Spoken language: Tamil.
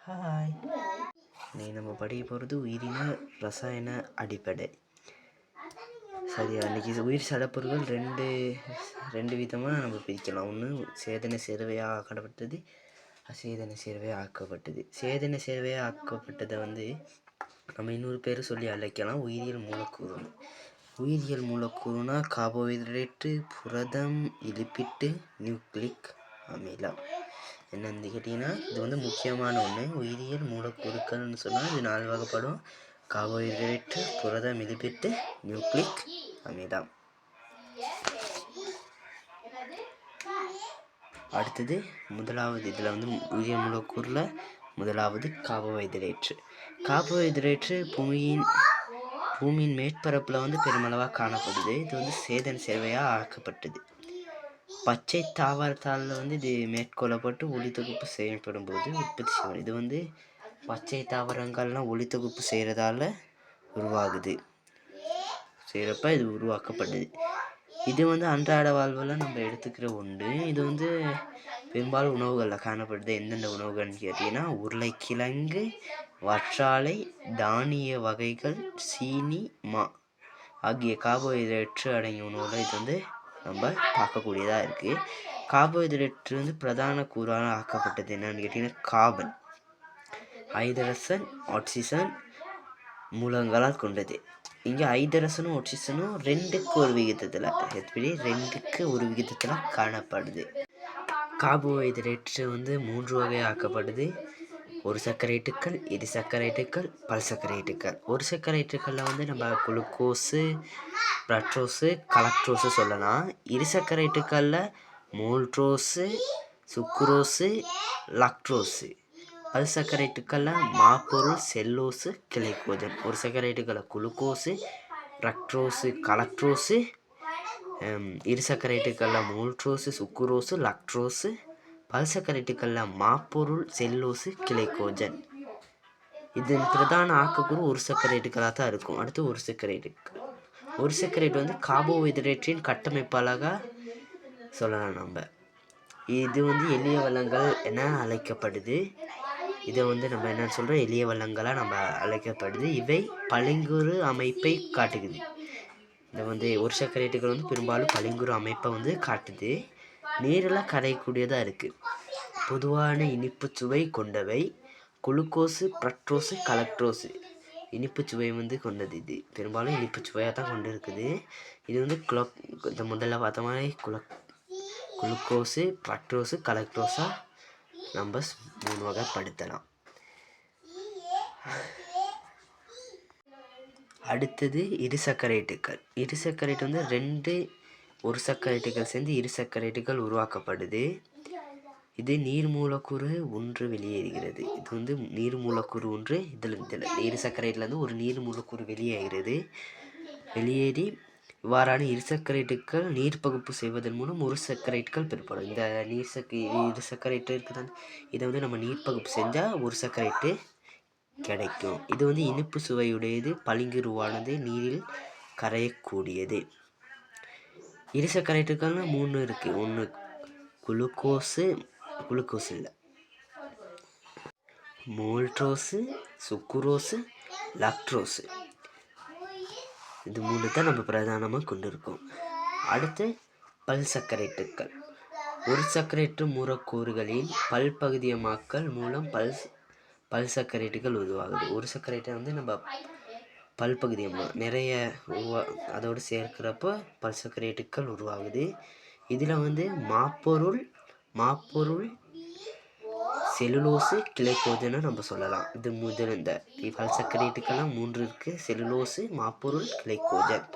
ஹாய், நீ நம்ம படிக்க போகிறது உயிரின ரசாயன அடிப்படை. சரியா? இன்றைக்கி உயிர் சடப்பொருட்கள் ரெண்டு விதமாக நம்ம பிரிக்கலாம். ஒன்று சேதன சேர்வையாக ஆக்கப்பட்டது, அசேதன சேர்வையாக ஆக்கப்பட்டது. சேதன சேர்வையாக ஆக்கப்பட்டதை நம்ம இன்னொரு பேர் சொல்லி அழைக்கலாம் உயிரியல் மூலக்கூறு. உயிரியல் மூலக்கூறுனா கார்போஹைட்ரேட்டு, புரதம், லிப்பிட்டு, நியூக்ளிக் அமிலம். என்னன்னு கேட்டிங்கன்னா, இது முக்கியமான ஒன்று. உயிரியல் மூலக்கூறுகள்னு சொன்னால் இது 4 வகைப்படும். கார்போஹைட்ரேட்டு, புரதம், லிப்பிட்டு, நியூக்ளிக் அமிலம். அடுத்தது முதலாவது இதில் உயிரியல் மூலக்கூறில் முதலாவது கார்போஹைட்ரேட்டு. கார்போஹைட்ரேட்டு பூமியின் மேற்பரப்பில் பெருமளவாக காணப்படுது. இது சேதன சேர்வையாக ஆக்கப்பட்டது. பச்சை தாவரத்தால் இது மேற்கொள்ளப்பட்டு ஒளித்தொகுப்பு செய்யப்படும் போது உற்பத்தி செய்யும். இது பச்சை தாவரங்கள்லாம் ஒளித்தொகுப்பு செய்கிறதால உருவாகுது. செய்கிறப்ப இது உருவாக்கப்படுது. இது அன்றாட வாழ்வில் நம்ம எடுத்துக்கிற ஒன்று. இது பெரும்பாலும் உணவுகளில் காணப்படுது. எந்தெந்த உணவுகள்னு கேட்டிங்கன்னா, உருளைக்கிழங்கு, வற்றாழை, தானிய வகைகள், சீனி, மா ஆகிய கார்போஹைட்ரேட்டு அடங்கிய உணவில் இது நம்ம பார்க்கக்கூடியதாக இருக்குது. கார்போஹைட்ரேட்டு பிரதான கூறாக ஆக்கப்பட்டது என்னன்னு கேட்டிங்கன்னா, கார்பன், ஹைட்ரசன், ஆக்சிஜன் மூலங்களால் கொண்டது. இங்கே ஹைட்ரசனும் ஆக்சிஜனும் 2க்கு ஒரு விகிதத்தில் காணப்படுது. கார்போஹைட்ரேட்டு 3 வகை ஆக்கப்படுது. ஒரு சர்க்கரைட்டுக்கள், இரு சர்க்கரைட்டுக்கள், பல் சர்க்கரைட்டுக்கள். ஒரு சர்க்கரைட்டுக்களில் நம்ம குளுக்கோஸு, ஃப்ரக்டோஸு, கலக்ட்ரோஸு சொல்லலாம். இரு சர்க்கரைட்டுக்களில் மோல்ட்ரோஸு, சுக்குரோஸு, லாக்டோஸு. பல் சர்க்கரைட்டுக்களில் மாப்பொருள், செல்லோஸு, கிளைகோஜன். ஒரு சர்க்கரைட்டுக்களில் குளுக்கோஸு, ஃப்ரக்டோஸு, கலக்ட்ரோஸு. இரு சர்க்கரைட்டுக்களில் மோல்ட்ரோஸு, சுக்குரோஸு, லாக்டோஸு. பல் சர்க்கரைட்டுக்களில் மாப்பொருள், செல்லோஸு, கிளைகோஜன். இதன் பிரதான ஆக்கக்கூறு ஒரு சர்க்கரைட்டுகளாக தான் இருக்கும். அடுத்து ஒரு சர்க்கரைட்டுக்கள். ஒரு சர்க்கரைட்டு கார்போஹைட்ரேட்டின் கட்டமைப்பாளாக சொல்லலாம் நம்ம. இது எளிய வளங்கள் என அழைக்கப்படுது. இதை நம்ம என்னன்னு சொல்கிறோம், எளிய வளங்களாக நம்ம அழைக்கப்படுது. இவை பளிங்குறு அமைப்பை காட்டுகிறது. இந்த ஒரு சர்க்கரைட்டுகள் பெரும்பாலும் பளிங்குறு அமைப்பை காட்டுது. நீரில் கரையக்கூடியதாக இருக்குது. பொதுவான இனிப்பு சுவை கொண்டவை. குளுக்கோஸு, ஃப்ரக்டோஸு, கலக்ட்ரோஸு இனிப்பு சுவை கொண்டது. இது பெரும்பாலும் இனிப்பு சுவையாக தான் கொண்டு இருக்குது. இது இந்த முதல்ல பார்த்த மாதிரி குளுக்கோஸு, ஃப்ரக்டோஸு, கலக்ட்ரோஸாக நம்ம 3 வகைப்படுத்தலாம். அடுத்தது இரு சர்க்கரைட்டுக்கள். இரு சர்க்கரைட்டு 2 ஒரு சர்க்கரைட்டுகள் சேர்ந்து இரு சர்க்கரைட்டுகள் உருவாக்கப்படுது. இது நீர் மூலக்கூறு ஒன்று வெளியேறுகிறது. இது நீர் மூலக்கூறு ஒன்று இதில் இரு சர்க்கரைட்லேருந்து ஒரு நீர் மூலக்கூறு வெளியேறுகிறது. வெளியேறி இவ்வாறான இரு சர்க்கரைட்டுகள் நீர் பகுப்பு செய்வதன் மூலம் ஒரு சர்க்கரைட்டுகள் பெறப்படும். இந்த இரு சர்க்கரைட்டு இருக்குதான், இதை நம்ம நீர் பகுப்பு செஞ்சால் ஒரு சர்க்கரைட்டு கிடைக்கும். இது இனிப்பு சுவையுடையது, பளிங்குருவானது, நீரில் கரையக்கூடியது. இரு சர்க்கரைட்டுகள் 3 இருக்குது. ஒன்று குளுக்கோஸு இல்லை மோல்ட்ரோஸு, சுக்குரோஸு, லாக்டோஸு. இது 3 தான் நம்ம பிரதானமாக கொண்டு இருக்கோம். அடுத்து பல் சர்க்கரைட்டுக்கள். ஒரு சர்க்கரைட்டு மூலக்கூறுகளின் பல்பகுதியமாக்கல் மூலம் பல் சர்க்கரைட்டுகள் உருவாகுது. ஒரு சர்க்கரைட்டை நம்ம பல்பகுதியமாக நிறைய அதோடு சேர்க்கிறப்போ பல் சர்க்கரைட்டுக்கள் உருவாகுது. இதில் மாப்பொருள், செல்லுலோஸு, கிளைகோஜனை நம்ம சொல்லலாம். இது முதல் இந்த பல் சர்க்கரைட்டுக்கெல்லாம் 3 இருக்குது. செல்லுலோஸு, மாப்பொருள், கிளைகோஜன்.